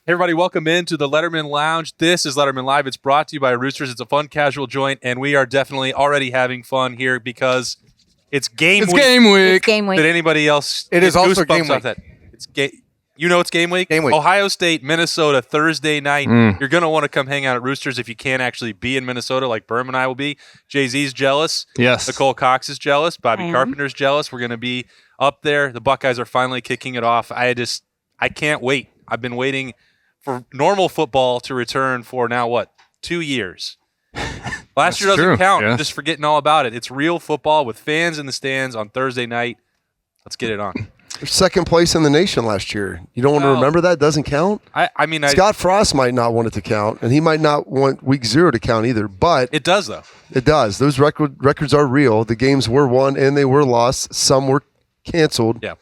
Hey everybody, welcome into the Lettermen Lounge. This is Lettermen Live. It's brought to you by Roosters. It's a fun, casual joint, and we are definitely already having fun here because it's game week. It's game week. Did anybody else? It is also game week. It's it's game week? Game week. Ohio State, Minnesota, Thursday night. You're going to want to come hang out at Roosters if you can't actually be in Minnesota like Berm and I will be. Jay-Z's jealous. Yes. Nicole Cox is jealous. Bobby Carpenter's jealous. We're going to be up there. The Buckeyes are finally kicking it off. I can't wait. I've been waiting for normal football to return for now, 2 years? Last year doesn't count. I'm just forgetting all about it. It's real football with fans in the stands on Thursday night. Let's get it on. Second place in the nation last year. You don't want to remember that? Doesn't count? I mean, Scott Frost might not want it to count, and he might not want week 0 to count either, but it does, though. It does. Those records are real. The games were won, and they were lost. Some were canceled. Yeah.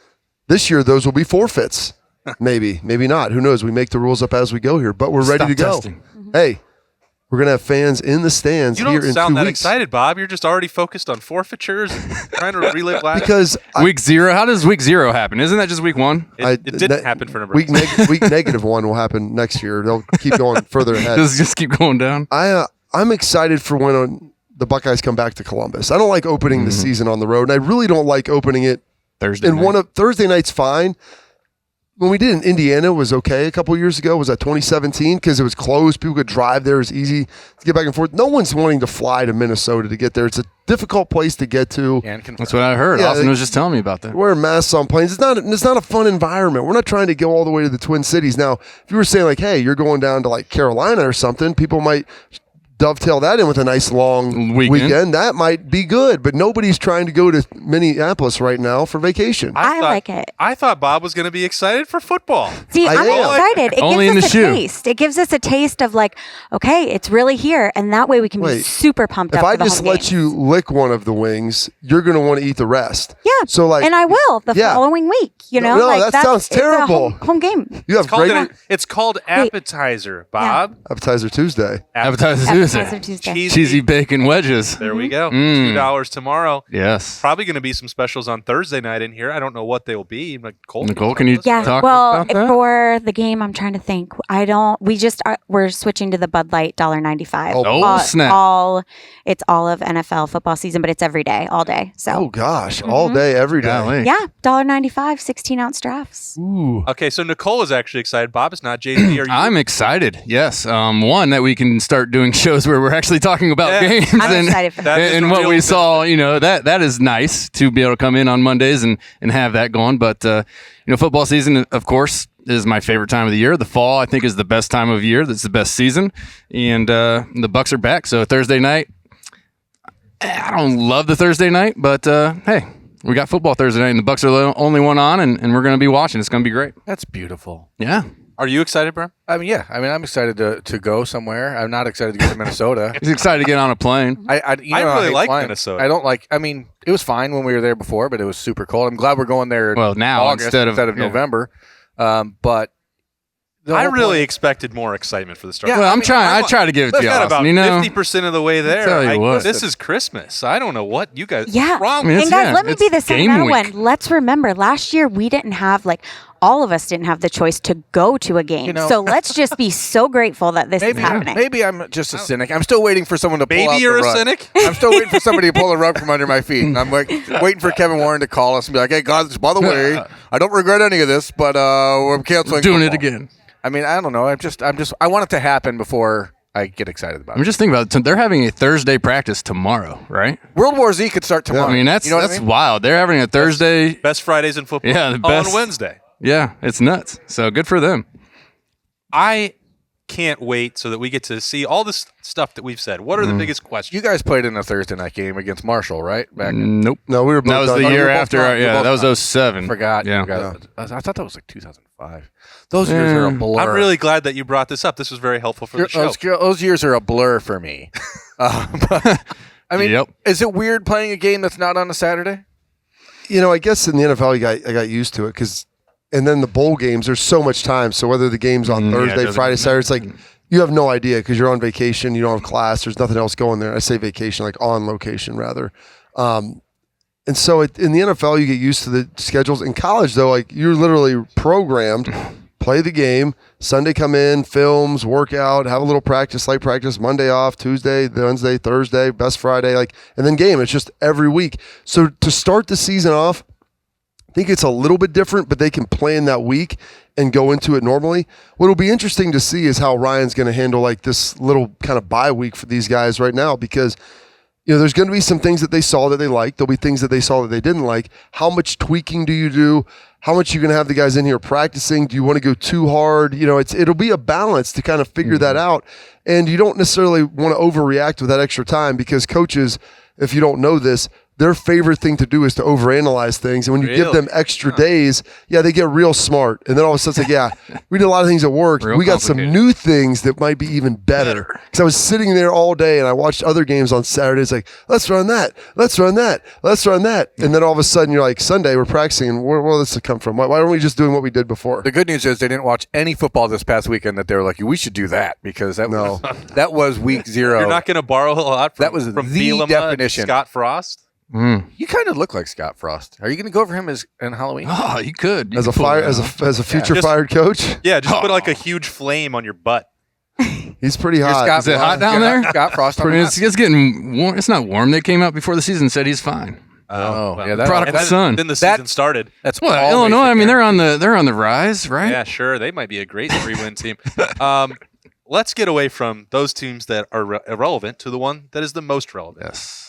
This year, those will be forfeits. Maybe not. Who knows? We make the rules up as we go here, but we're ready to go. Hey, we're going to have fans in the stands here in 2 weeks. You don't sound that excited, Bob. You're just already focused on forfeitures, trying to relive last. Because week 0. How does week 0 happen? Isn't that just week 1? It didn't happen for number week negative 1 will happen next year. They'll keep going further ahead. Just keep going down. I'm excited for when the Buckeyes come back to Columbus. I don't like opening the season on the road, and I really don't like opening it Thursday night. Thursday night's fine. When we did in Indiana, it was okay a couple years ago. Was that 2017? Because it was closed. People could drive there. It was easy to get back and forth. No one's wanting to fly to Minnesota to get there. It's a difficult place to get to. That's what I heard. Austin was just telling me about that. Wear masks on planes. It's not a fun environment. We're not trying to go all the way to the Twin Cities. Now, if you were saying like, hey, you're going down to like Carolina or something, people might dovetail that in with a nice long weekend. That might be good, but nobody's trying to go to Minneapolis right now for vacation. I like it. I thought Bob was going to be excited for football. See, I'm excited. It Only gives us in the a taste. It gives us a taste of like, okay, it's really here, and that way we can be super pumped up. If I just let you lick one of the wings, you're going to want to eat the rest. Yeah. So like, and I will the following week. You know, no, that sounds terrible. Home game. You have it's called appetizer, Bob. Yeah. Appetizer Tuesday. Appetizer Tuesday. Cheesy bacon wedges. There we go. $2 tomorrow. Yes. Probably going to be some specials on Thursday night in here. I don't know what they will be. Nicole, can you talk about that? For the game, I'm trying to think. We're switching to the Bud Light $1.95. Oh, snap. It's all of NFL football season, but it's every day, all day. So. Oh gosh, all day, every day. Yeah, $1.95, 16-ounce drafts. Ooh. Okay, so Nicole is actually excited. Bob is not. Jay-Z, are you? I'm excited. Yes. One, that we can start doing shows where we're actually talking about games. I'm excited for that. And what we saw, that is nice to be able to come in on Mondays and have that going. But, football season, of course, is my favorite time of the year. The fall, I think, is the best time of year. That's the best season. And the Bucks are back. So Thursday night, I don't love the Thursday night, but hey, we got football Thursday night, and the Bucks are the only one on, and we're going to be watching. It's going to be great. That's beautiful. Yeah. Are you excited, Bram? Yeah. I'm excited to go somewhere. I'm not excited to go to Minnesota. He's excited to get on a plane. I really like Minnesota. I don't like. It was fine when we were there before, but it was super cold. I'm glad we're going there. Well, now August instead of November. But I really expected more excitement for the start. Yeah, I try to give it to you, Austin. About 50% of the way there. Tell you what. This is Christmas. I don't know what you guys. Yeah. Wrong. And guys, let me be the sentimental one. Let's remember, last year we didn't have all of us didn't have the choice to go to a game. So let's just be so grateful that this is happening. Maybe I'm just a cynic. I'm still waiting for someone to pull out the rug. Maybe you're a cynic? I'm still waiting for somebody to pull the rug from under my feet. And I'm waiting for Kevin Warren to call us and be like, hey, guys, by the way, I don't regret any of this, but we're canceling We're doing football. it again. I don't know. I want it to happen before I get excited about it. I'm just thinking about it. They're having a Thursday practice tomorrow, right? World War Z could start tomorrow. That's wild. They're having a Thursday. Best Fridays in football. Yeah, the best on Wednesday. Yeah, it's nuts. So good for them. I can't wait so that we get to see all this stuff that we've said. What are the biggest questions? You guys played in a Thursday night game against Marshall, right? Nope. No, we were both. That was the year after. That was 2007. Forgot. Yeah. I thought that was like 2005. Those years are a blur. I'm really glad that you brought this up. This was very helpful for the show. Those years are a blur for me. Is it weird playing a game that's not on a Saturday? I guess in the NFL, I got used to it and then the bowl games, there's so much time. So whether the game's on Thursday, Friday, Saturday, it's like you have no idea because you're on vacation, you don't have class, there's nothing else going there. I say vacation, like on location rather. And so in the NFL, you get used to the schedules. In college, though, like you're literally programmed play the game. Sunday come in, films, workout, have a little practice, light practice, Monday off, Tuesday, Wednesday, Thursday, best Friday, and then game. It's just every week. So to start the season off, I think it's a little bit different, but they can plan that week and go into it normally. What will be interesting to see is how Ryan's going to handle this little kind of bye week for these guys right now, because there's going to be some things that they saw that they liked. There'll be things that they saw that they didn't like. How much tweaking do you do? How much are you going to have the guys in here practicing? Do you want to go too hard? It'll be a balance to kind of figure that out. And you don't necessarily want to overreact with that extra time, because coaches, if you don't know this, their favorite thing to do is to overanalyze things. And when you give them extra days, they get real smart. And then all of a sudden it's we did a lot of things that worked. We got some new things that might be even better. Because I was sitting there all day and I watched other games on Saturdays let's run that, let's run that, let's run that. And then all of a sudden you're Sunday, we're practicing. And where will this come from? Why aren't we just doing what we did before? The good news is they didn't watch any football this past weekend that they were we should do that, because that was week 0. You're not going to borrow a lot from, that was from the Bielema definition. And Scott Frost? You kind of look like Scott Frost. Are you going to go for him in Halloween? Oh, you could. As a future fired coach? Yeah, just put a huge flame on your butt. He's pretty hot. Is it hot down there? Scott Frost. It's getting warm. It's not warm. They came out before the season and said he's fine. Product of the sun. Then the season started. That's Illinois. I mean, they're on the rise, right? Yeah, sure. They might be a great 3-win team. Let's get away from those teams that are irrelevant to the one that is the most relevant. Yes.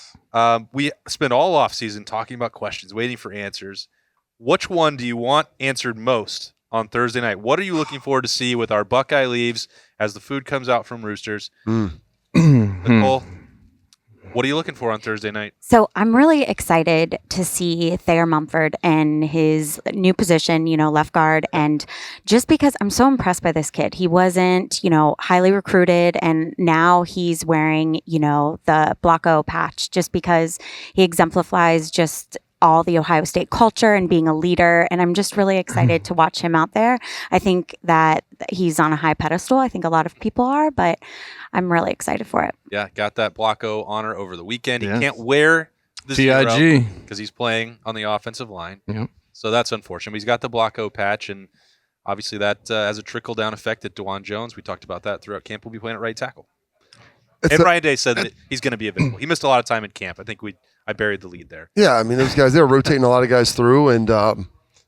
We spent all offseason talking about questions, waiting for answers. Which one do you want answered most on Thursday night? What are you looking forward to see with our Buckeye leaves as the food comes out from Roosters? Nicole, what are you looking for on Thursday night? So I'm really excited to see Thayer Mumford and his new position, left guard. And just because I'm so impressed by this kid, he wasn't, highly recruited. And now he's wearing, the Blocko patch, just because he exemplifies just all the Ohio State culture and being a leader. And I'm just really excited to watch him out there. I think that he's on a high pedestal. I think a lot of people are, but I'm really excited for it. Yeah, got that Blocko honor over the weekend. He can't wear the TIG because he's playing on the offensive line. Yep. So that's unfortunate. But he's got the Blocko patch, and obviously that has a trickle-down effect at DeJuan Jones. We talked about that throughout camp. We'll be playing at right tackle. And Ryan Day said that he's going to be available. He missed a lot of time in camp. I think I buried the lead there. Yeah, I mean, those guys, they were rotating a lot of guys through, and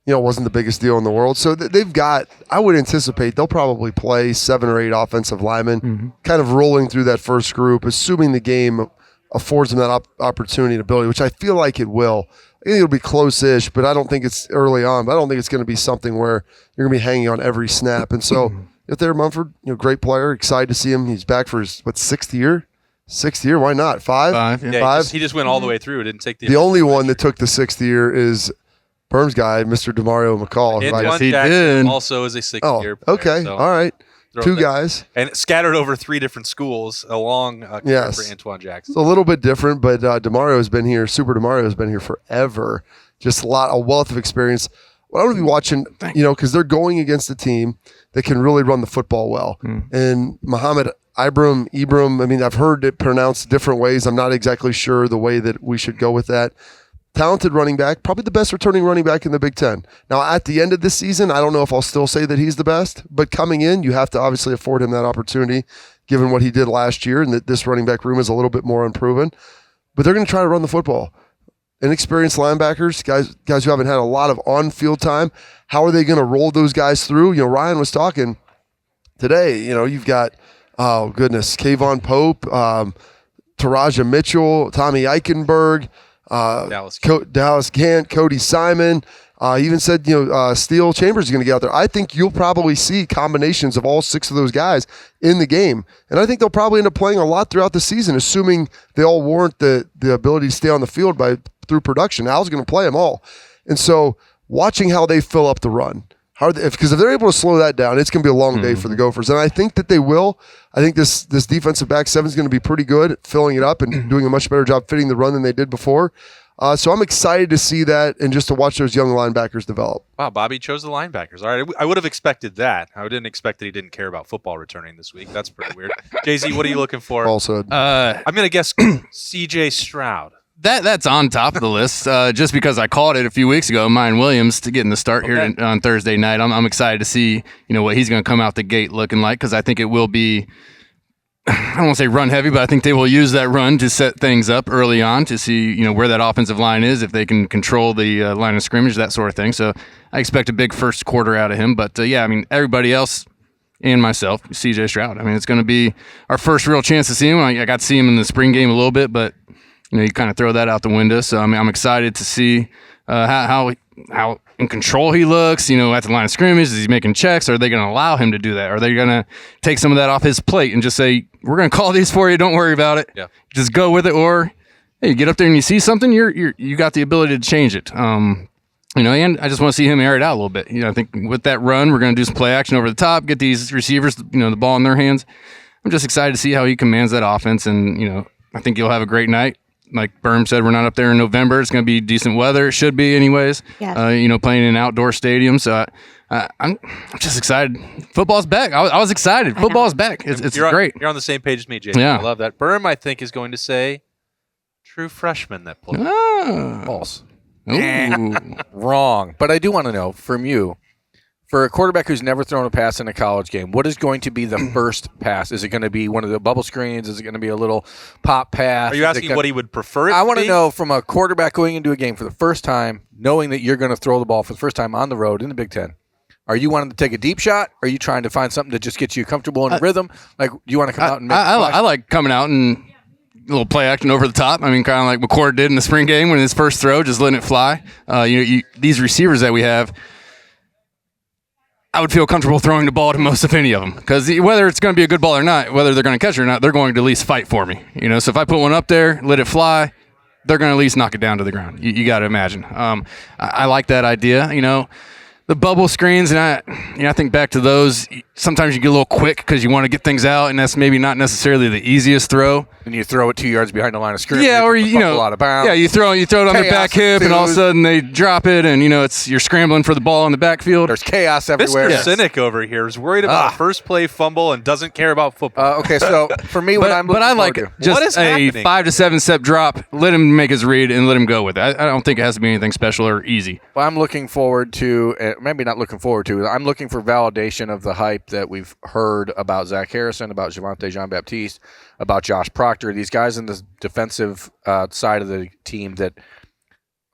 it wasn't the biggest deal in the world. So they've got, I would anticipate they'll probably play 7 or 8 offensive linemen, kind of rolling through that first group, assuming the game affords them that opportunity and ability, which I feel like it will. I think it'll be close-ish, but I don't think it's early on. But I don't think it's going to be something where you're going to be hanging on every snap. And so if they're Mumford, great player, excited to see him. He's back for his, 6th year? 6th year? Why not? 5? Yeah. 5? He just went all the way through. Didn't take the only one that took the 6th year is Berm's guy, Mr. DeMario McCall. Antoine he Jackson did. also is a 6th year player. Okay. So all right. 2 guys. And scattered over 3 different schools along for Antoine Jackson. It's a little bit different, but DeMario has been here. Super DeMario has been here forever. Just a wealth of experience. What I'm going to be watching, because they're going against a team that can really run the football well. And Muhammad Ibram, I mean, I've heard it pronounced different ways. I'm not exactly sure the way that we should go with that. Talented running back, probably the best returning running back in the Big Ten. Now, at the end of this season, I don't know if I'll still say that he's the best, but coming in, you have to obviously afford him that opportunity, given what he did last year, and that this running back room is a little bit more unproven. But they're going to try to run the football. Inexperienced linebackers, guys who haven't had a lot of on-field time, how are they going to roll those guys through? Ryan was talking today, you've got, Kayvon Pope, Taraja Mitchell, Tommy Eichenberg, Dallas Gant, Cody Simon. He even said, Steele Chambers is going to get out there. I think you'll probably see combinations of all 6 of those guys in the game. And I think they'll probably end up playing a lot throughout the season, assuming they all warrant the ability to stay on the field through production. Al's going to play them all. And so watching how they fill up the run, because if they're able to slow that down, it's going to be a long day for the Gophers. And I think that they will. I think this defensive back 7 is going to be pretty good at filling it up and doing a much better job fitting the run than they did before. So I'm excited to see that and just to watch those young linebackers develop. Wow, Bobby chose the linebackers. All right, I would have expected that. I didn't expect that he didn't care about football returning this week. That's pretty weird. Jay-Z, what are you looking for? Falsehood. I'm going to guess C.J. Stroud. That's on top of the list. Just because I called it a few weeks ago, Mayan Williams to getting the start here on Thursday night. I'm excited to see what he's going to come out the gate looking like, because I think it will be. I don't want to say run heavy, but I think they will use that run to set things up early on to see where that offensive line is, if they can control the line of scrimmage, that sort of thing. So I expect a big first quarter out of him. But everybody else and myself, CJ Stroud. It's going to be our first real chance to see him. I got to see him in the spring game a little bit, but you kind of throw that out the window. So I'm excited to see how in control he looks, at the line of scrimmage. Is he making checks? Are they going to allow him to do that? Are they going to take some of that off his plate and just say, we're going to call these for you, don't worry about it. Yeah. Just go with it. Or, hey, you get up there and you see something, you got the ability to change it. And I just want to see him air it out a little bit. I think with that run, we're going to do some play action over the top, get these receivers, the ball in their hands. I'm just excited to see how he commands that offense. And, I think you'll have a great night. Like Berm said, we're not up there in November. It's going to be decent weather. It should be anyways. Yes. Playing in an outdoor stadium. So I'm just excited. Football's back. I was excited. Football's back. It's great. You're on the same page as me, Jason. Yeah. I love that. Berm, I think, is going to say true freshman that played. False. Ooh. Wrong. But I do want to know from you, for a quarterback who's never thrown a pass in a college game, what is going to be the first pass? Is it going to be one of the bubble screens? Is it going to be a little pop pass? Are you asking what he would prefer it I to want to be? know from a quarterback going into a game for the first time, knowing that you're going to throw the ball for the first time on the road in the Big Ten. Are you wanting to take a deep shot? Or are you trying to find something that just gets you comfortable in a rhythm? Like, do you want to come out and make I like coming out and a little play action over the top. Kind of like McCord did in the spring game when his first throw, just letting it fly. These receivers that we have, I would feel comfortable throwing the ball to most of any of them, because whether it's going to be a good ball or not, whether they're going to catch it or not, they're going to at least fight for me. So if I put one up there, let it fly, they're going to at least knock it down to the ground. You got to imagine. I like that idea. The bubble screens, and I think back to those. Sometimes you get a little quick because you want to get things out, and that's maybe not necessarily the easiest throw. And you throw it 2 yards behind the line of scrimmage. Yeah, or out of bounds. Yeah, you throw it on their back hip, and all of a sudden they drop it, and you're scrambling for the ball in the backfield. There's chaos everywhere. Mr. Cynic over here is worried about a first play fumble and doesn't care about football. Okay, so for me, what I'm looking I like forward to, just What is a happening? 5 to 7 step drop. Let him make his read and let him go with it. I don't think it has to be anything special or easy. well, I'm looking forward to, maybe not looking forward to, I'm looking for validation of the hype that we've heard about Zach Harrison, about Javonte Jean-Baptiste, about Josh Proctor, these guys in the defensive side of the team that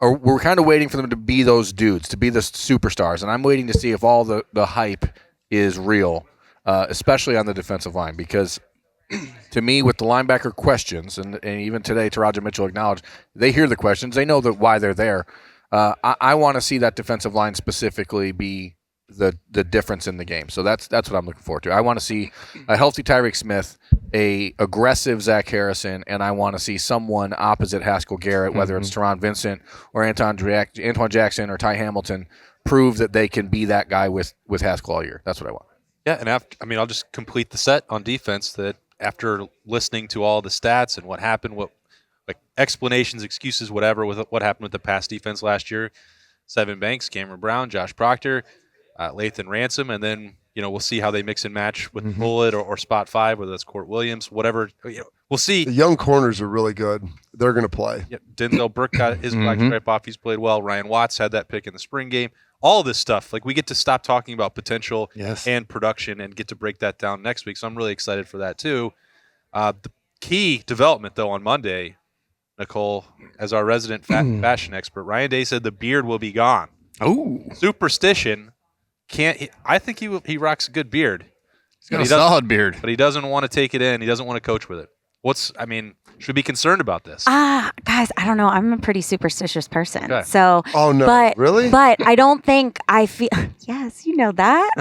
we're kind of waiting for them to be those dudes, to be the superstars. And I'm waiting to see if all the hype is real, especially on the defensive line, because to me, with the linebacker questions, and even today, Taraja Mitchell acknowledged, they hear the questions. They know why they're there. I want to see that defensive line specifically be the difference in the game. So that's what I'm looking forward to. I want to see a healthy Tyreek Smith, a aggressive Zach Harrison, and I want to see someone opposite Haskell Garrett, whether it's Teron Vincent or Antoine Jackson or Ty Hamilton, prove that they can be that guy with Haskell all year. That's what I want. Yeah, and I'll just complete the set on defense. That after listening to all the stats and what happened, explanations, excuses, whatever, with what happened with the pass defense last year, Sevyn Banks, Cameron Brown, Josh Proctor, Lathan Ransom, and then we'll see how they mix and match with Bullet or spot 5, whether that's Court Williams, whatever. We'll see. The young corners are really good. They're going to play. Yeah, Denzel Burke got his black stripe off. He's played well. Ryan Watts had that pick in the spring game. All this stuff, we get to stop talking about potential and production and get to break that down next week. So I'm really excited for that too. The key development though on Monday, Nicole, as our resident fashion expert, Ryan Day said the beard will be gone. Oh, Superstition. I think he rocks a good beard. he's got a solid beard. But he doesn't want to take it in. He doesn't want to coach with it. Should we be concerned about this? Guys, I don't know. I'm a pretty superstitious person. Okay. So, Oh, no. Really? But I don't think I feel. Yes, you know that.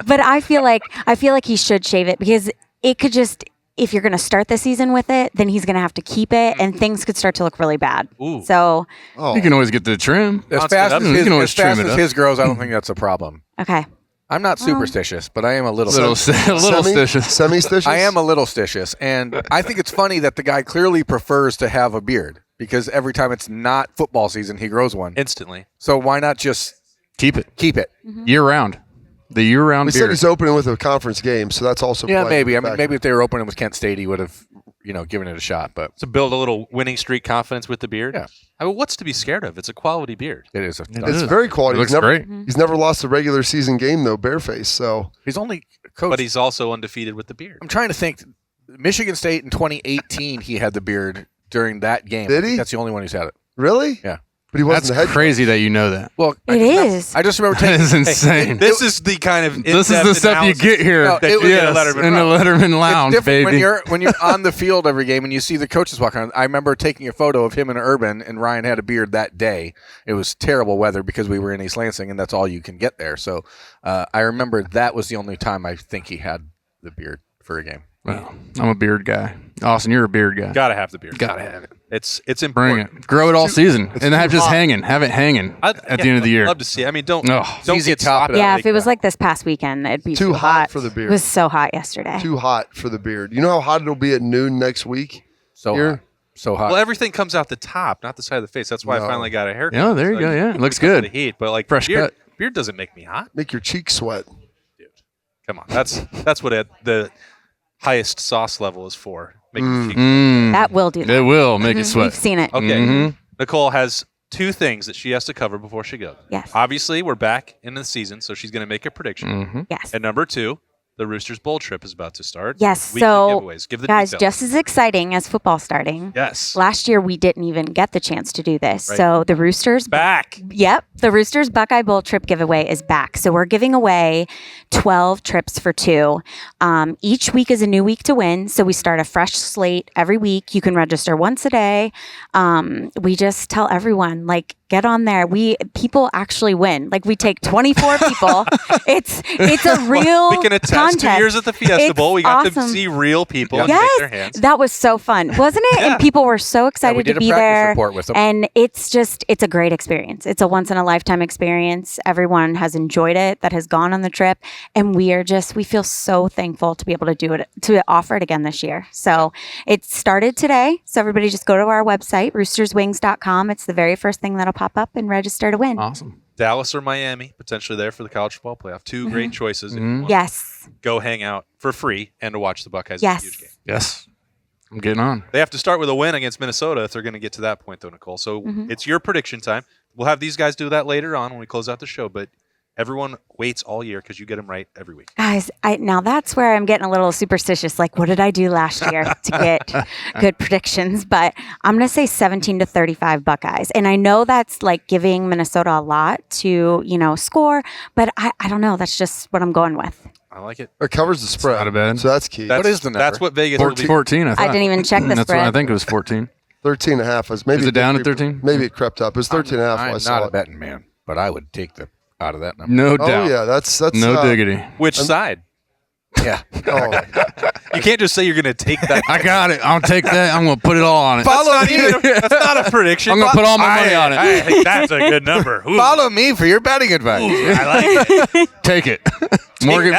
But I feel like he should shave it, because it could just. If you're going to start the season with it, then he's going to have to keep it, and things could start to look really bad. Ooh. So, You can always get the trim. As fast as You can always trim it up. his grows, I don't think that's a problem. okay. I'm not superstitious, but I am a little Little stitious. Semi-stitious? I am a little stitious, and I think it's funny that the guy clearly prefers to have a beard, because every time it's not football season, he grows one. Instantly. So why not just Keep it keep it? year round. The year-round We beard. said he's opening with a conference game, so that's also Yeah, playing maybe. back. Maybe if they were opening with Kent State, he would have giving it a shot. But to build a little winning streak confidence with the beard. Yeah. I mean, what's to be scared of? It's a quality beard. it is. It's very quality. It looks great. He's never lost a regular season game though, bareface. So He's only coached. But he's also undefeated with the beard. I'm trying to think. Michigan State in 2018, he had the beard during that game. Did I think he? That's the only one he's had it. really, Yeah. but he wasn't That's the head. crazy that you know that. Well, It is. I just remember That taking. is insane. This is the kind of This is the stuff you get here. No, that it you was- get at Yes, Lettermen in the Row. Letterman Lounge, It's different baby. when you're on the field every game and you see the coaches walk around. I remember taking a photo of him and Urban, and Ryan had a beard that day. It was terrible weather because we were in East Lansing, and that's all you can get there. So I remember that was the only time I think he had the beard for a game. Well, I'm a beard guy. Austin, you're a beard guy. Gotta have the beard. Gotta have it. It's Bring important. it. Grow it all season, and have too just hot. hanging. Have it hanging at the end of the year. I'd love to see. I mean, don't Oh. don't Easy get to top it sloppy. up. Yeah, like if it was that. like this past weekend, it'd be Too hot for the beard. It was so hot yesterday. Too hot for the beard. You know how hot it'll be at noon next week? So Here? hot. So hot. Well, everything comes out the top, not the side of the face. That's why I No. finally got a haircut. Yeah, there you So go. Yeah, it looks because of good. The heat, but like Fresh beard, cut. beard doesn't make me hot. Make your cheeks sweat. Come on, that's what the highest sauce level is for. Make your cheeks- That will do that. It will make it We've sweat. seen it. Okay, Mhm. Nicole has two things that she has to cover before she goes. Yes. Obviously, we're back in the season, so she's going to make a prediction. Mm-hmm. Yes. And number two, the Roosters Bowl trip is about to start. Yes. Weekly So, giveaways. Give the guys, details. just as exciting as football starting. Yes. Last year, we didn't even get the chance to do this. Right. So the Roosters Back. Yep. The Roosters Buckeye Bowl trip giveaway is back. So we're giving away 12 trips for two. Each week is a new week to win. So we start a fresh slate every week. You can register once a day. We just tell everyone, like, get on there. People actually win. Like, we take 24 people. It's a real We can attest contest. 2 years at the Fiesta It's Bowl. We got to awesome. see real people and Yes, shake their hands. that was so fun, wasn't it? Yeah. And people were so excited we did to a be practice there. report with them. And it's a great experience. It's a once in a lifetime experience. Everyone has enjoyed it that has gone on the trip, and we feel so thankful to be able to do it, to offer it again this year. So it started today. So everybody just go to our website, roosterswings.com. It's the very first thing that'll pop up and register to win. Awesome. Dallas or Miami, potentially there for the college football playoff. Two great choices. If you want Yes. to go hang out for free and to watch the Buckeyes. Yes. In a huge game. Yes. I'm getting on. They have to start with a win against Minnesota if they're going to get to that point, though, Nicole. So it's your prediction time. We'll have these guys do that later on when we close out the show, but everyone waits all year because you get them right every week. Guys, now that's where I'm getting a little superstitious. Like, what did I do last year to get good predictions? But I'm going to say 17-35 Buckeyes. And I know that's like giving Minnesota a lot to, score, but I don't know. That's just what I'm going with. I like it. It covers the spread. not a bad. So that's key. That's, What is the number? That's what Vegas will be. 14, I thought. I didn't even check the That's what I spread. think it was 14. 13 and a half. Maybe Is it down at 13? Maybe it crept up. It was 13 and a half. when I I'm saw not a it. betting man, but I would take the out of that number. No Oh doubt. yeah, that's No diggity. Which side? Yeah. Oh, You can't just say you're going to take that. I got it. I'll take that. I'm going to put it all on it. That's not a prediction. I'm going to put all my money on it. I think that's a good number. Ooh, Follow me for your betting advice. I like it. Take it. that-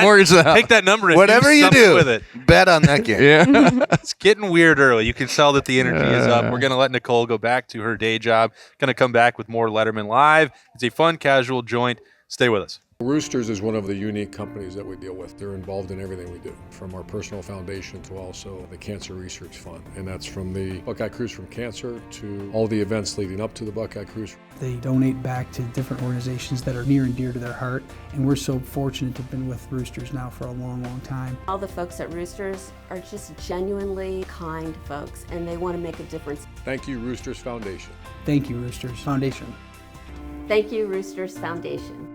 Mortgage that. Take that number and Whatever do you something do, with it. bet on that game. Yeah. It's getting weird early. You can tell that the energy is up. We're going to let Nicole go back to her day job. Going to come back with more Letterman Live. It's a fun, casual joint. Stay with us. Roosters is one of the unique companies that we deal with. They're involved in everything we do, from our personal foundation to also the Cancer Research Fund. And that's from the Buckeye Cruise from Cancer to all the events leading up to the Buckeye Cruise. They donate back to different organizations that are near and dear to their heart. And we're so fortunate to have been with Roosters now for a long, long time. All the folks at Roosters are just genuinely kind folks, and they want to make a difference. Thank you, Roosters Foundation. Thank you, Roosters Foundation. Thank you, Roosters Foundation.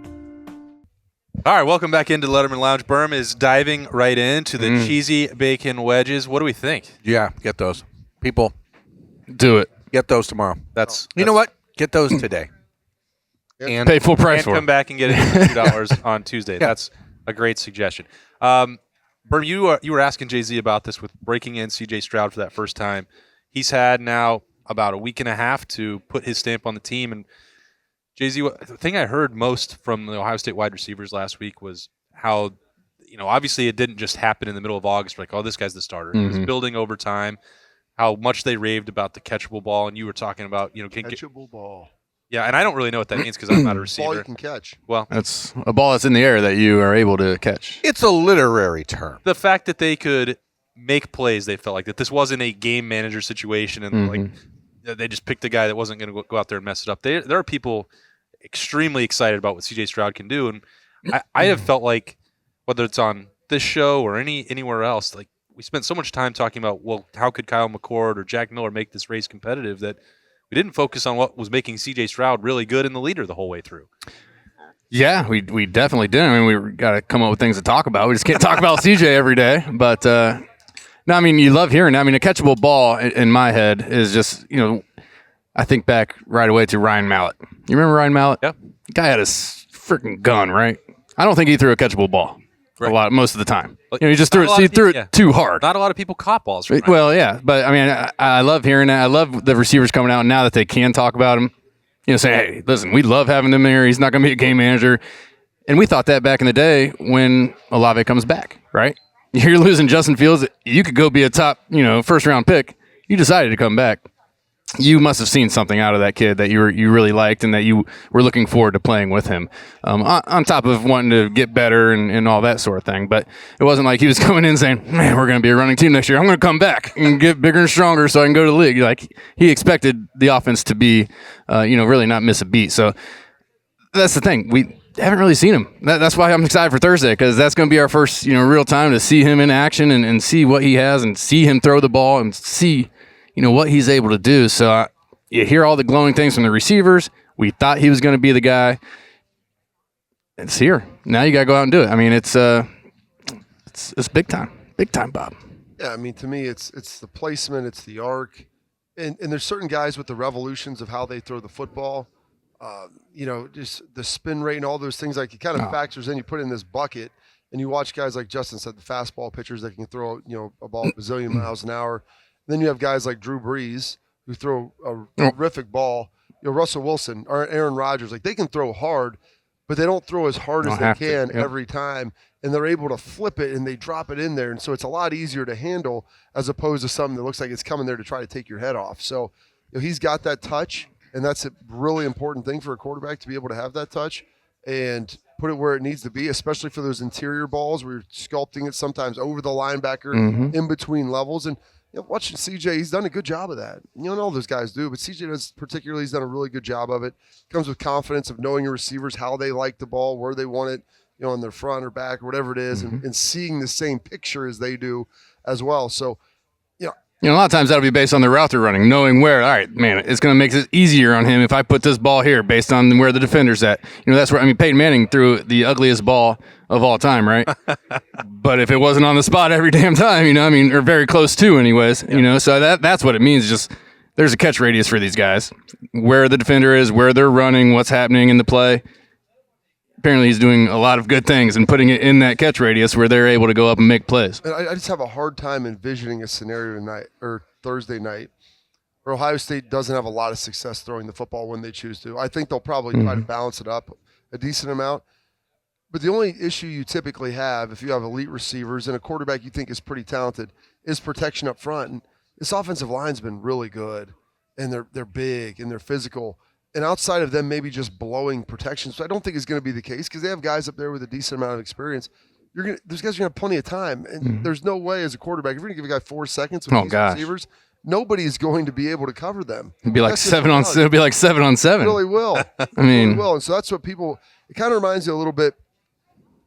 All right, welcome back into Letterman Lounge. Berm is diving right into the cheesy bacon wedges. What do we think? Yeah, get those. People, Do it. get those tomorrow. You know what? Get those today. And Pay full price And for come it. back and get it for $2 on Tuesday. That's a great suggestion. Berm, you were asking Jay-Z about this with breaking in C.J. Stroud for that first time. He's had now about a week and a half to put his stamp on the team. And Jay-Z, the thing I heard most from the Ohio State wide receivers last week was how, obviously it didn't just happen in the middle of August. Like, oh, this guy's the starter. It was building over time. How much they raved about the catchable ball, and you were talking about, catchable ball. Yeah, and I don't really know what that means because I'm not a Ball receiver. you can catch. Well, That's a ball that's in the air that you are able to catch. it's a literary term. the fact that they could make plays. They felt like that this wasn't a game manager situation, and like they just picked a guy that wasn't going to go out there and mess it up. There are people extremely excited about what CJ Stroud can do, and I have felt like whether it's on this show or anywhere else, like we spent so much time talking about, well, how could Kyle McCord or Jack Miller make this race competitive, that we didn't focus on what was making CJ Stroud really good and the leader the whole way through. Yeah, we definitely did. I mean, we got to come up with things to talk about. We just can't talk about CJ every day. But, no, I mean, you love hearing that. I mean, a catchable ball in my head is just, I think back right away to Ryan Mallett. You remember Ryan Mallett? Yeah. The guy had a freaking gun, right? I don't think he threw a catchable ball most of the time. He just threw it too hard. Not a lot of people caught balls from Ryan. Well, yeah. But, I mean, I love hearing that. I love the receivers coming out now that they can talk about him. Saying, hey, listen, we love having him there. He's not going to be a game manager. And we thought that back in the day when Olave comes back, right? You're losing Justin Fields. You could go be a top, first-round pick. You decided to come back. You must have seen something out of that kid that you really liked and that you were looking forward to playing with him, on top of wanting to get better and all that sort of thing. But it wasn't like he was coming in saying, man, we're going to be a running team next year. I'm going to come back and get bigger and stronger so I can go to the league. Like, he expected the offense to be, really not miss a beat. So that's the thing. We haven't really seen him. That's why I'm excited for Thursday, because that's going to be our first, real time to see him in action and see what he has and see him throw the ball and see what he's able to do. So you hear all the glowing things from the receivers. We thought he was going to be the guy. It's here. Now you got to go out and do it. I mean, it's big time. Big time, Bob. Yeah, I mean, to me, it's the placement, it's the arc. And there's certain guys with the revolutions of how they throw the football. Just the spin rate and all those things, like it kind of factors in. You put in this bucket, and you watch guys like Justin said, the fastball pitchers that can throw, a ball a bazillion miles an hour. Then you have guys like Drew Brees who throw a terrific ball. Russell Wilson or Aaron Rodgers, like they can throw hard, but they don't throw as hard as they can every time. And they're able to flip it and they drop it in there. And so it's a lot easier to handle as opposed to something that looks like it's coming there to try to take your head off. So he's got that touch, and that's a really important thing for a quarterback, to be able to have that touch and put it where it needs to be, especially for those interior balls where you're sculpting it sometimes over the linebacker in between levels. And watching CJ, he's done a good job of that. All those guys do, but CJ does particularly. He's done a really good job of it. Comes with confidence of knowing your receivers, how they like the ball, where they want it, in their front or back or whatever it is, and seeing the same picture as they do as well. So, a lot of times that'll be based on the route they're running, knowing where, all right, man, it's going to make it easier on him if I put this ball here based on where the defender's at. That's where, Peyton Manning threw the ugliest ball of all time, right? But if it wasn't on the spot every damn time, or very close to anyways, so that's what it means. Just there's a catch radius for these guys, where the defender is, where they're running, what's happening in the play. Apparently he's doing a lot of good things and putting it in that catch radius where they're able to go up and make plays. I just have a hard time envisioning a scenario tonight or Thursday night where Ohio State doesn't have a lot of success throwing the football when they choose to. I think they'll probably try to balance it up a decent amount. But the only issue you typically have if you have elite receivers and a quarterback you think is pretty talented is protection up front. And this offensive line's been really good, and they're big and they're physical. And outside of them maybe just blowing protection, so I don't think it's going to be the case because they have guys up there with a decent amount of experience. Those guys are going to have plenty of time, and there's no way as a quarterback, if you're going to give a guy 4 seconds with these receivers, nobody's going to be able to cover them. It'll be like 7 on 7. It really will. Really will. And so that's what people. It kind of reminds you a little bit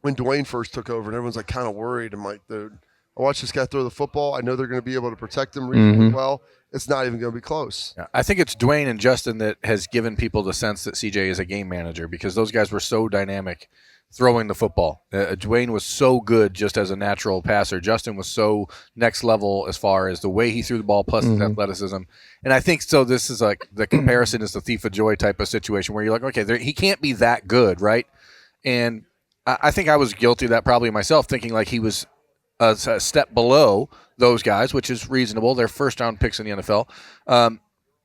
when Dwayne first took over, and everyone's like kind of worried. I'm like, dude, I watch this guy throw the football. I know they're going to be able to protect him reasonably well. It's not even going to be close. Yeah, I think it's Dwayne and Justin that has given people the sense that CJ is a game manager, because those guys were so dynamic throwing the football. Dwayne was so good just as a natural passer. Justin was so next level as far as the way he threw the ball plus his athleticism. And I think so this is like the comparison is the thief of joy type of situation where you're like, okay, he can't be that good, right? And I think I was guilty of that probably myself, thinking like he was a step below those guys, which is reasonable. They're first-round picks in the NFL.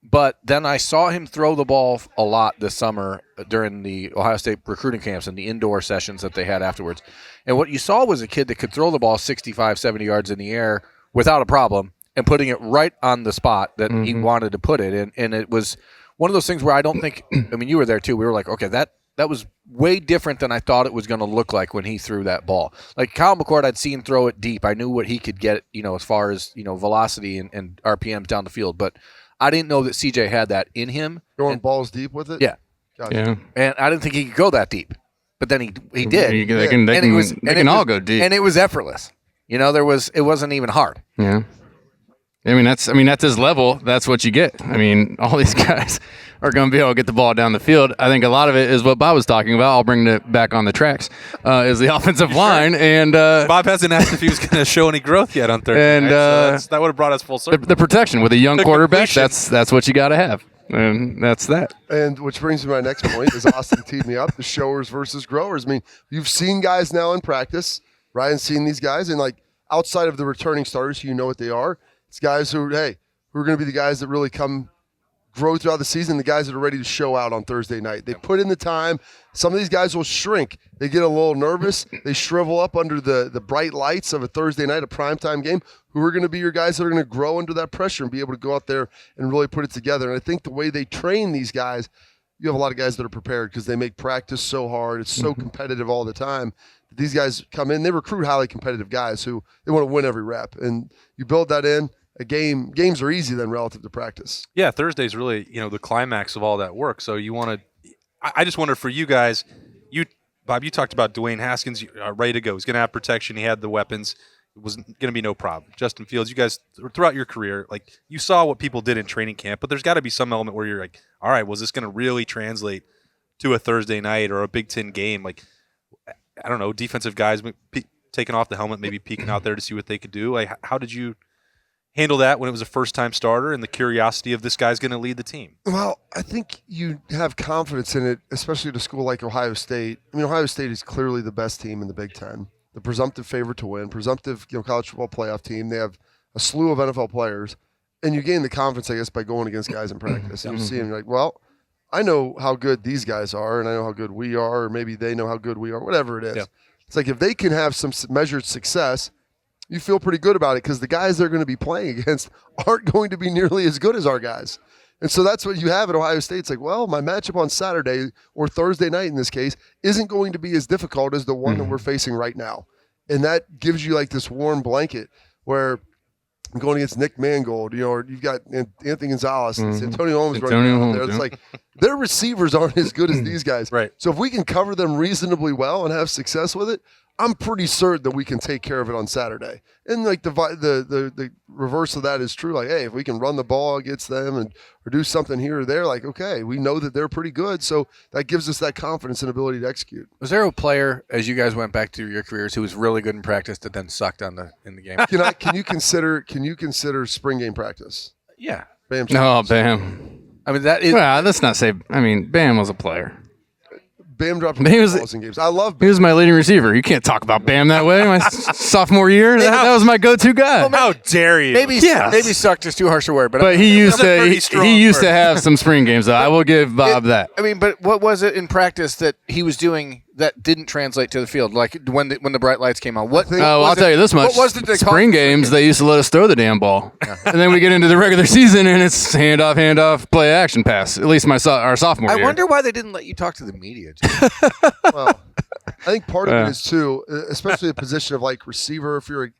But then I saw him throw the ball a lot this summer during the Ohio State recruiting camps and the indoor sessions that they had afterwards. And what you saw was a kid that could throw the ball 65, 70 yards in the air without a problem and putting it right on the spot that he wanted to put it in. And it was one of those things where I don't think – I mean, you were there too. We were like, okay, that was way different than I thought it was going to look like when he threw that ball. Like Kyle McCord, I'd seen throw it deep. I knew what he could get, as far as, velocity and RPMs down the field. But I didn't know that CJ had that in him. Going balls deep with it? Yeah. Gotcha. Yeah. And I didn't think he could go that deep. But then he did. They can all go deep. And it was effortless. It wasn't even hard. Yeah. That's his level. That's what you get. All these guys are going to be able to get the ball down the field. I think a lot of it is what Bob was talking about. I'll bring it back on the tracks. Is the offensive line, and Bob hasn't asked if he was going to show any growth yet on Thursday. And so that would have brought us full circle. The protection with a young quarterback. Completion. That's what you got to have, and that's that. And which brings me to my next point, is Austin teed me up, the showers versus growers. You've seen guys now in practice. Ryan's seen these guys, and outside of the returning starters, you know what they are. It's guys who are going to be the guys that really grow throughout the season, the guys that are ready to show out on Thursday night. They put in the time. Some of these guys will shrink. They get a little nervous. They shrivel up under the bright lights of a Thursday night, a primetime game, who are going to be your guys that are going to grow under that pressure and be able to go out there and really put it together. And I think the way they train these guys, you have a lot of guys that are prepared because they make practice so hard. It's so competitive all the time. These guys come in, they recruit highly competitive guys who they want to win every rep. And you build that in. Games are easy then relative to practice. Yeah, Thursday's really, the climax of all that work. So you want to – I just wonder for you guys, Bob, you talked about Dwayne Haskins ready to go. He's going to have protection. He had the weapons. It was going to be no problem. Justin Fields, you guys, throughout your career, you saw what people did in training camp, but there's got to be some element where you're like, all right, was this going to really translate to a Thursday night or a Big Ten game? I don't know, defensive guys taking off the helmet, maybe peeking out there to see what they could do. How did you handle that when it was a first-time starter and the curiosity of this guy's going to lead the team? Well, I think you have confidence in it, especially at a school like Ohio State. Ohio State is clearly the best team in the Big Ten, the presumptive favorite to win, presumptive college football playoff team. They have a slew of NFL players, and you gain the confidence, I guess, by going against guys in practice. And you see them, you're like, well, I know how good these guys are, and I know how good we are, or maybe they know how good we are, whatever it is. Yeah. It's like if they can have some measured success, you feel pretty good about it because the guys they're going to be playing against aren't going to be nearly as good as our guys. And so that's what you have at Ohio State. It's like, well, my matchup on Saturday or Thursday night in this case isn't going to be as difficult as the one that we're facing right now. And that gives you this warm blanket where I'm going against Nick Mangold, or you've got Anthony Gonzalez and Antonio Holmes running out there. It's like their receivers aren't as good as these guys. Right. So if we can cover them reasonably well and have success with it, I'm pretty certain that we can take care of it on Saturday. And the reverse of that is true. Hey, if we can run the ball against them or do something here or there, okay, we know that they're pretty good. So that gives us that confidence and ability to execute. Was there a player, as you guys went back to your careers, who was really good in practice that then sucked in the game? Can you consider spring game practice? Yeah. Bam. Bam. That is. Well, let's not say. Bam was a player. Bam dropped balls in games. I love Bam. He was my leading receiver. You can't talk about Bam that way. My sophomore year, that was my go-to guy. How dare you? Maybe sucked is too harsh a word, but he used to have some spring games, though. I will give Bob that. But what was it in practice that he was doing that didn't translate to the field? When the bright lights came on, I'll tell you this much: what was the spring games they used to let us throw the damn ball, and then we get into the regular season and it's handoff, play action pass. At least our sophomore year. I wonder why they didn't let you talk to the media. Well, I think part of it is too, especially the position of receiver. If you're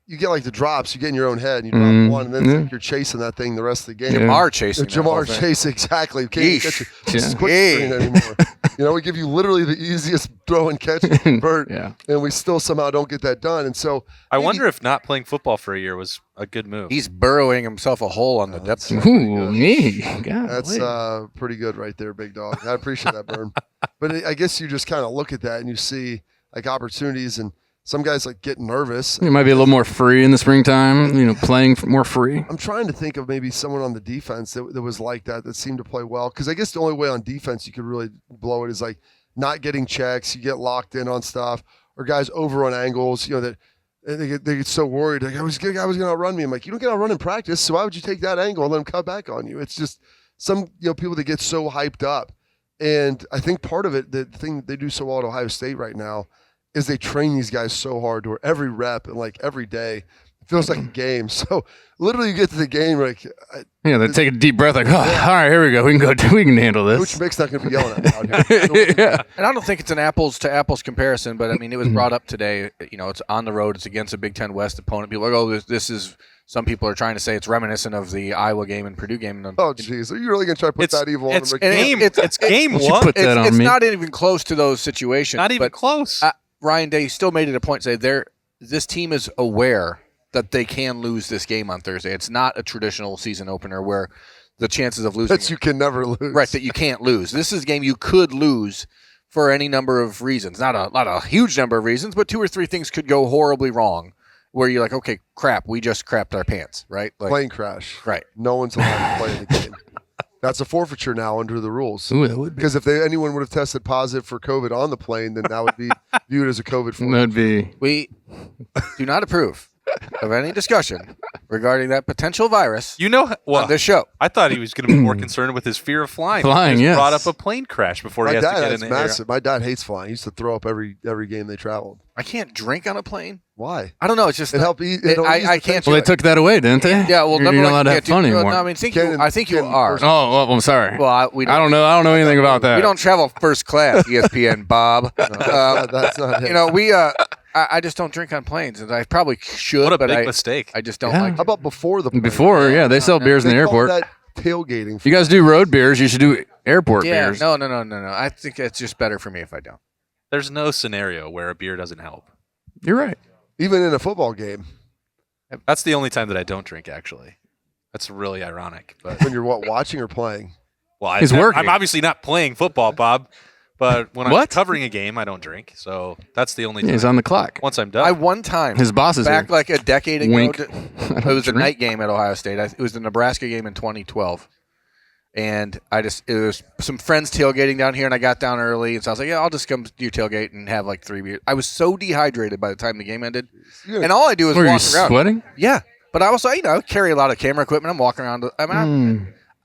you get the drops, you get in your own head, and you drop one, and then it's you're chasing that thing the rest of the game. Jamar chasing. Jamar chase, exactly. Can't catch a quick screen anymore. We give you literally the easiest throw and catch and convert, and we still somehow don't get that done. And so I wonder if not playing football for a year was a good move. He's burrowing himself a hole on the depth. That's pretty good right there, big dog. I appreciate that, Burn. But I guess you just kind of look at that and you see opportunities, and some guys get nervous. You might be a little more free in the springtime, playing more free. I'm trying to think of maybe someone on the defense that was like that seemed to play well. Because I guess the only way on defense you could really blow it is not getting checks. You get locked in on stuff, or guys over on angles. That they get so worried. I was going to outrun me. I'm like, you don't get outrun in practice, so why would you take that angle and let him cut back on you? It's just some people that get so hyped up. And I think part of it, the thing that they do so well at Ohio State right now, is they train these guys so hard to where every rep and every day feels like a game. So literally, you get to the game, like they take a deep breath, like, all right, here we go. We can handle this. Coach Mick's not going to be yelling at me out here. Yeah. And I don't think it's an apples to apples comparison, but I mean, it was brought up today. It's on the road. It's against a Big Ten West opponent. People are like, oh, this is. Some people are trying to say it's reminiscent of the Iowa game and Purdue game. Oh, jeez. Are you really going to try to put that evil on It's them? game. It's game one. Put that on It's me. not even close to those situations. Not even but, close. Ryan Day still made it a point to say this team is aware that they can lose this game on Thursday. It's not a traditional season opener where the chances of losing You can never lose. right, that you can't lose. This is a game you could lose for any number of reasons. Not a huge number of reasons, but 2 or 3 things could go horribly wrong where you're like, okay, crap, we just crapped our pants, right? Like, Plane crash. right. No one's allowed to play in the game. That's a forfeiture now under the rules. Ooh, that would be. Because if anyone would have tested positive for COVID on the plane, then that would be viewed as a COVID forfeiture. That'd be. We do not approve of any discussion regarding that potential virus on this show. I thought he was going to be more concerned with his fear of flying. Flying, He yes. brought up a plane crash before he My has to dad get in has the massive. My dad hates flying. He used to throw up every game they traveled. I can't drink on a plane. Why? I don't know. It's just It helped ease the I can't. tension. Well, they took that away, didn't they? Yeah. Well, you're number not one, allowed to you have can't fun do- anymore. No, I mean, I think you are. Oh, well, I'm sorry. Well, we I don't know. I don't know anything about that. We don't travel first class, ESPN Bob. That's not it. I just don't drink on planes, and I probably should. What a but big I mistake. I just don't Yeah. like. How about before the plane? Before, yeah, they sell beers in the They call airport. that tailgating. You guys do road beers. You should do airport Yeah. beers. No. I think it's just better for me if I don't. There's no scenario where a beer doesn't help. You're right. Even in a football game, That's the only time that I don't drink, actually. That's really ironic. But when you're watching or playing. well, He's working. I'm obviously not playing football, Bob. But when I'm What? covering a game, I don't drink. So that's the only Yeah, time. he's on the clock. Once I'm done. I one time His boss is back here. like a decade ago. Wink. It was a night game at Ohio State. It was the Nebraska game in 2012. And it was some friends tailgating down here, and I got down early, and so I was like, yeah, I'll just come to your tailgate and have like 3 beers. I was so dehydrated by the time the game ended. And all I do is Were you walk around. sweating? Yeah. But I also, I carry a lot of camera equipment. I'm walking around.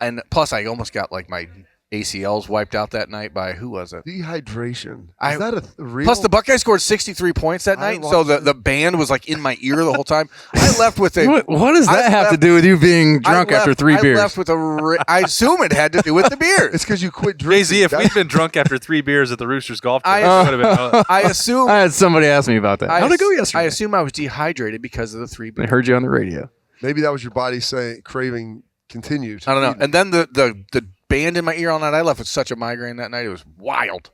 And plus, I almost got like my ACLs wiped out that night by, who was it? Dehydration. Is that a real? Plus, the Buckeyes scored 63 points that night, so the band was like in my ear the whole time. I left with a. What does that have to do with you being drunk after 3 beers? I left with I assume it had to do with the beers. It's because you quit drinking. Jay-Z, if we'd been drunk after 3 beers at the Roosters golf course, it would have been. I assume. I had somebody ask me about that. How'd it go yesterday? I assume I was dehydrated because of the 3 beers. I heard you on the radio. Maybe that was your body saying craving continued. I don't know. And then the band in my ear all night. I left with such a migraine that night. It was wild.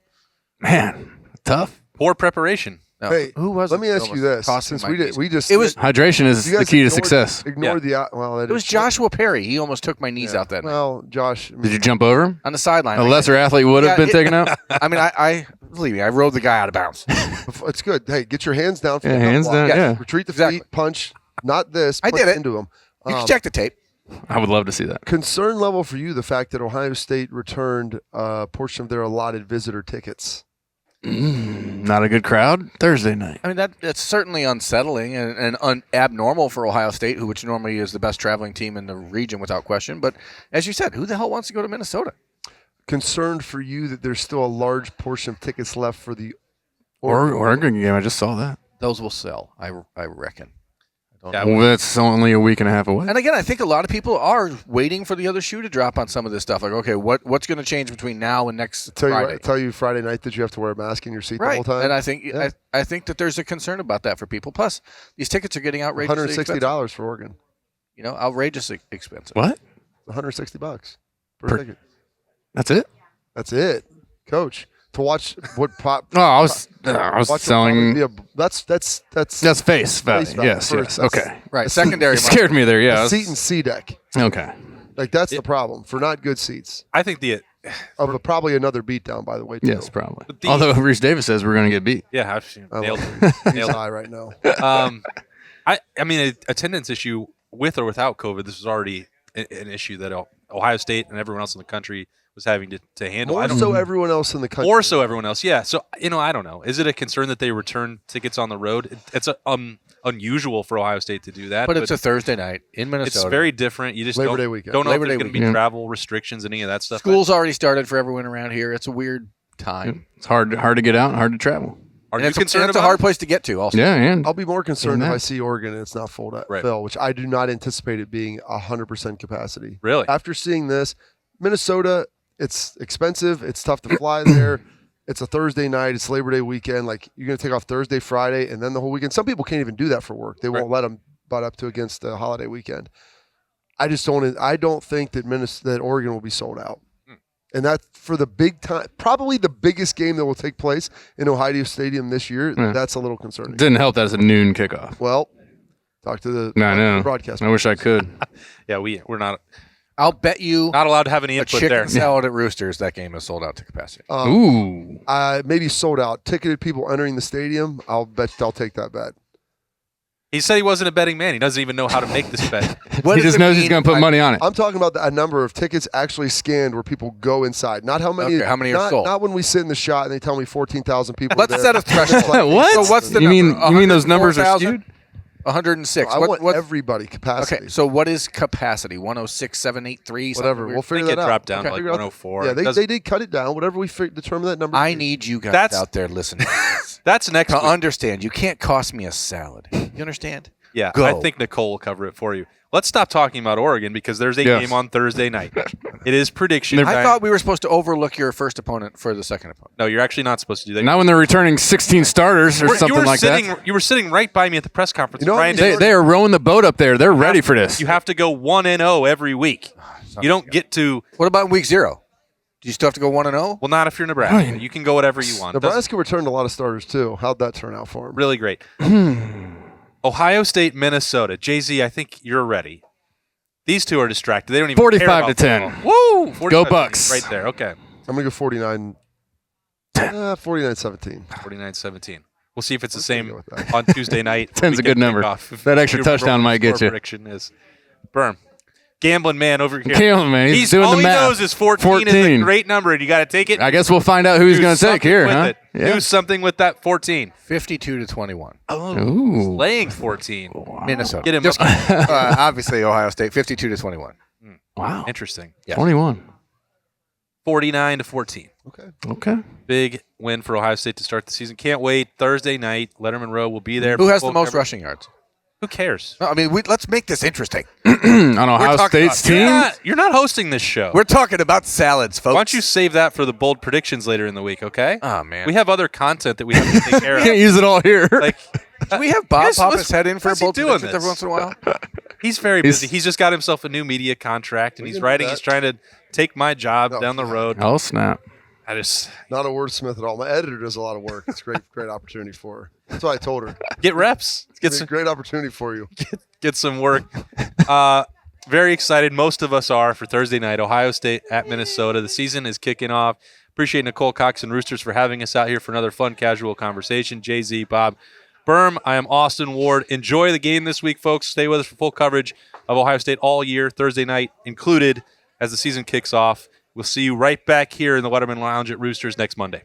Man, tough. Poor preparation. No, Hey, who was let it? me ask you this: since we just It was Hydration is you the guys key to ignored- success. Ignored the well. it was Joshua Perry. He almost took my knees out that night Well, Josh. Did you jump over him? on the sideline. A lesser athlete would have Yeah, been taken out. I mean, I believe me. I rode the guy out of bounds. It's good. Hey, get your hands down. For Yeah, the hands block. down, yeah. Retreat the Exactly. feet, punch. Not this. I punch did it. into them. You can check the tape. I would love to see that. Concern level for you: the fact that Ohio State returned a portion of their allotted visitor tickets. Not a good crowd Thursday night. I mean, that's certainly unsettling and abnormal for Ohio State, which normally is the best traveling team in the region without question. But as you said, who the hell wants to go to Minnesota? Concerned for you that there's still a large portion of tickets left for the Oregon game. I just saw that. Those will sell, I reckon. Yeah, Well, that's only a week and a half away. And again, I think a lot of people are waiting for the other shoe to drop on some of this stuff. Like, okay, what's going to change between now and next Friday? Tell you Friday night that you have to wear a mask in your seat the Right, whole time. and I think Yeah. I think that there's a concern about that for people. Plus, these tickets are getting outrageously expensive. $160 for Oregon. Outrageously expensive. What? $160 per Per- ticket. That's it? That's it, Coach. To watch what pop. Oh, I was watch selling. That's That's face value. Face value. Yes, First, yes. that's- Okay. Right, secondary. You scared me there. Yeah. a seat and C deck. Okay. Like that's the problem for not good seats. I think Probably another beatdown, by the way. Too. Yes, probably. But the- Although Reese Davis says we're going to get beat. yeah, I've I nailed love it. He's Nailed it. high right now. I mean, an attendance issue with or without COVID, this was already an issue that Ohio State and everyone else in the country was having to handle. More so everyone else in the country. More so everyone else, yeah. So, I don't know. Is it a concern that they return tickets on the road? It's unusual for Ohio State to do that. But it's a Thursday night in Minnesota. It's very different. You just Labor Day weekend. don't know Labor if there's Day going to be weekend. travel restrictions and any of that stuff. School's already started for everyone around here. It's a weird time. It's hard to get out and hard to travel. Are And you it's concerned it's a about hard it? place to get to also. Yeah, and I'll be more concerned if that. I see Oregon and it's not full at Right. Phil, which I do not anticipate it being 100% capacity. Really? After seeing this, Minnesota, it's expensive. It's tough to fly there. It's a Thursday night. It's Labor Day weekend. Like, you're going to take off Thursday, Friday, and then the whole weekend. Some people can't even do that for work. They won't let them butt up to against the holiday weekend. I don't think that Oregon will be sold out. And that for the big time, probably the biggest game that will take place in Ohio Stadium this year, that's a little concerning. Didn't help that it's a noon kickoff. Well, talk to the I know. broadcast. I wish I could. Yeah, we're not I'll bet you not allowed to have any a input chicken there. salad at Roosters, that game is sold out to capacity. Ooh. Maybe sold out. Ticketed people entering the stadium, I'll take that bet. He said he wasn't a betting man. He doesn't even know how to make this bet. What He does just it knows he's mean going to put by- money on it. I'm talking about a number of tickets actually scanned where people go inside. Not how many. Okay, how many are not, sold? Not when we sit in the shot and they tell me 14,000 people. Let's are set there. a threshold. What? So what's the you number? mean those numbers are 104,000? skewed? 106. I want What's- everybody capacity. Okay, so what is capacity? 106,783. Whatever. We'll I figure think it that out. dropped down to Okay. like Figure out- 104. Yeah, Does- they did cut it down. Whatever we determine that number. I need you guys That's- out there listening to this That's next to week. understand. You can't cost me a salad. You understand? Yeah, Go. I think Nicole will cover it for you. Let's stop talking about Oregon because there's a Yes. game on Thursday night. It is prediction They're- time. I thought we were supposed to overlook your first opponent for the second opponent. No, you're actually not supposed to do that. Not when they're returning 16 starters or You something were like sitting, that. You were sitting right by me at the press conference. You know, Brian They, didn't- they are rowing the boat up there. They're ready for this. You have to go 1-0 every week. You don't get to. What about week 0? Do you still have to go 1-0? Well, not if you're Nebraska. You can go whatever you want. Doesn't- Nebraska returned a lot of starters too. How'd that turn out for them? Really great. Ohio State, Minnesota. Jay-Z, I think you're ready. These two are distracted. They don't even 45 care to about 10. football. Woo! 45 Bucks. Right there. Okay. I'm gonna go 49. 49-17. 49-17. We'll see if it's the same go with that. on Tuesday night. 10's a good number. That extra touchdown might get you. Prediction is Berm. Gambling man over here. Gambling man, he's doing all the he math. knows is 14 is a 14. great number, and you got to take it. I guess we'll find out who he's Do going to take something here, with huh? it. Do something with that 14. 52-21. Oh, Ooh. laying 14. Minnesota. Get him. Just kidding. Obviously, Ohio State. 52-21. Wow. Interesting. Yeah. 21. 49-14. Okay. Big win for Ohio State to start the season. Can't wait. Thursday night, Lettermen Row will be there. Who has the Full most coverage. rushing yards? Who cares? No, I mean, let's make this interesting. On Ohio talking State's about- team? You're not hosting this show. We're talking about salads, folks. Why don't you save that for the bold predictions later in the week, okay? Oh, man. We have other content that we have to take care Can't of. use it all here. Like, Do we have Bob Yes, pop let's- his head in for a what's he bold doing predictions every this? once in a while? he's very busy. He's just got himself a new media contract, and We he's can do writing. that. He's trying to take my job No, down the road. Oh, snap. I just Not a wordsmith at all. My editor does a lot of work. It's great opportunity for her. That's why I told her. get reps. Get It's a some great opportunity for you. get some work. Very excited. Most of us are for Thursday night. Ohio State at Minnesota. The season is kicking off. Appreciate Nicole Cox and Roosters for having us out here for another fun, casual conversation. Jay-Z, Bob, Berm. I am Austin Ward. Enjoy the game this week, folks. Stay with us for full coverage of Ohio State all year, Thursday night included, as the season kicks off. We'll see you right back here in the Lettermen Lounge at Roosters next Monday.